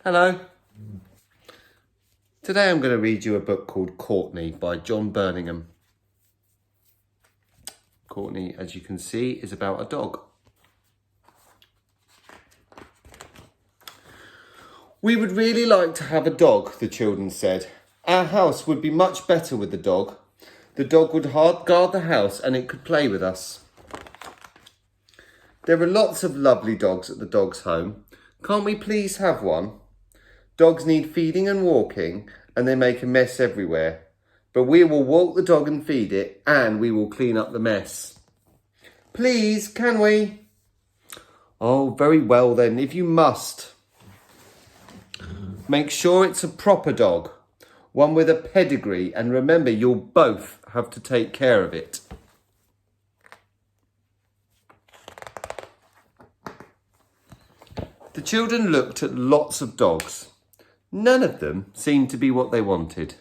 Hello. Today I'm going to read you a book called Courtney by John Birmingham. Courtney, as you can see, is about a dog. We would really like to have a dog, the children said. Our house would be much better with the dog. The dog would guard the house and it could play with us. There are lots of lovely dogs at the dog's home. Can't we please have one? Dogs need feeding and walking, and they make a mess everywhere. But we will walk the dog and feed it, and we will clean up the mess. Please, can we? Oh, very well then, if you must. Make sure it's a proper dog, one with a pedigree, and remember you'll both have to take care of it. The children looked at lots of dogs. None of them seemed to be what they wanted.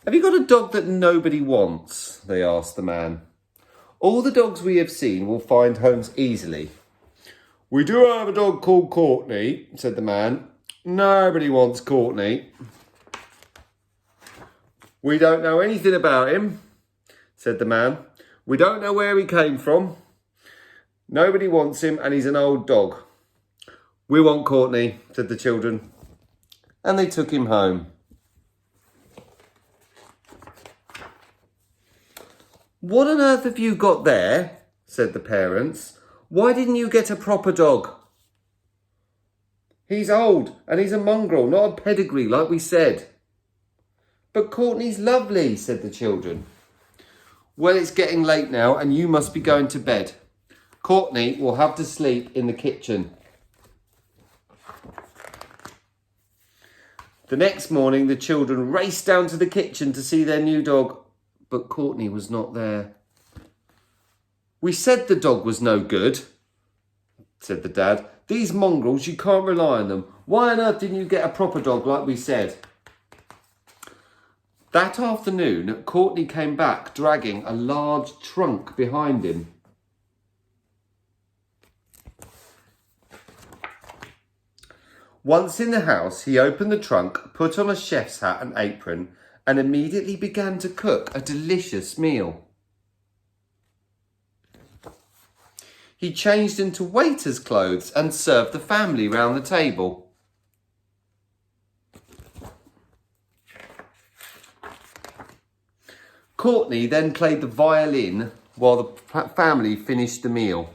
Have you got a dog that nobody wants? They asked the man. All the dogs we have seen will find homes easily. We do have a dog called Courtney, said the man. Nobody wants Courtney. We don't know anything about him, said the man. We don't know where he came from. Nobody wants him and he's an old dog. We want Courtney, said the children, and they took him home. What on earth have you got there? Said the parents. Why didn't you get a proper dog? He's old and he's a mongrel, not a pedigree like we said. But Courtney's lovely, said the children. Well, it's getting late now and you must be going to bed. Courtney will have to sleep in the kitchen. The next morning, the children raced down to the kitchen to see their new dog, but Courtney was not there. We said the dog was no good, said the dad. These mongrels, you can't rely on them. Why on earth didn't you get a proper dog like we said? That afternoon, Courtney came back dragging a large trunk behind him. Once in the house, he opened the trunk, put on a chef's hat and apron, and immediately began to cook a delicious meal. He changed into waiter's clothes and served the family round the table. Courtney then played the violin while the family finished the meal.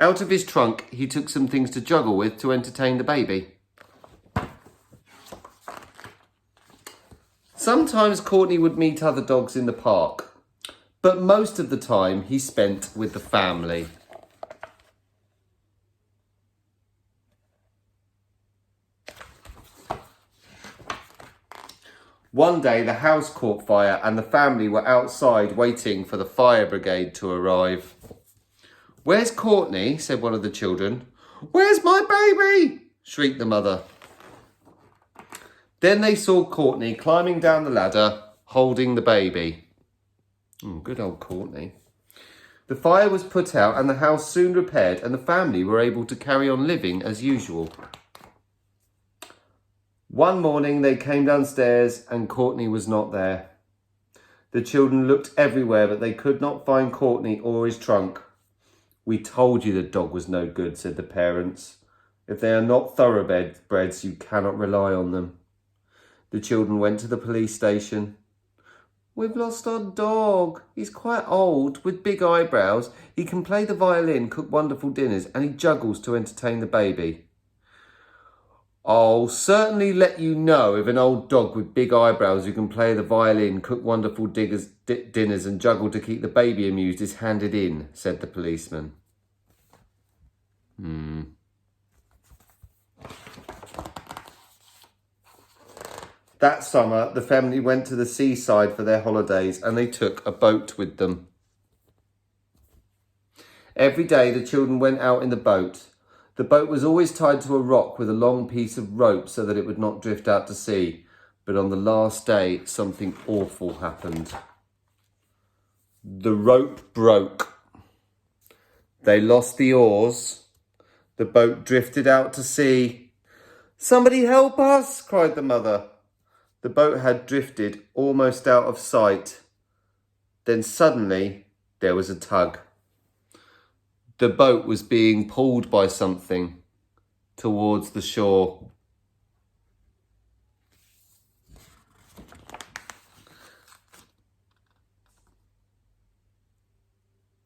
Out of his trunk, he took some things to juggle with to entertain the baby. Sometimes Courtney would meet other dogs in the park, but most of the time he spent with the family. One day the house caught fire and the family were outside waiting for the fire brigade to arrive. Where's Courtney? Said one of the children. Where's my baby? Shrieked the mother. Then they saw Courtney climbing down the ladder, holding the baby. Good old Courtney. The fire was put out and the house soon repaired and the family were able to carry on living as usual. One morning they came downstairs and Courtney was not there. The children looked everywhere but they could not find Courtney or his trunk. We told you the dog was no good, said the parents. If they are not thoroughbreds, you cannot rely on them. The children went to the police station. We've lost our dog. He's quite old, with big eyebrows. He can play the violin, cook wonderful dinners, and he juggles to entertain the baby. I'll certainly let you know if an old dog with big eyebrows who can play the violin, cook wonderful dinners and juggle to keep the baby amused is handed in, said the policeman. That summer, the family went to the seaside for their holidays and they took a boat with them. Every day the children went out in the boat. The boat was always tied to a rock with a long piece of rope so that it would not drift out to sea. But on the last day, something awful happened. The rope broke. They lost the oars. The boat drifted out to sea. "Somebody help us!" cried the mother. The boat had drifted almost out of sight. Then suddenly there was a tug. The boat was being pulled by something towards the shore.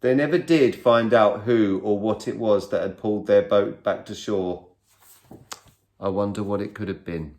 They never did find out who or what it was that had pulled their boat back to shore. I wonder what it could have been.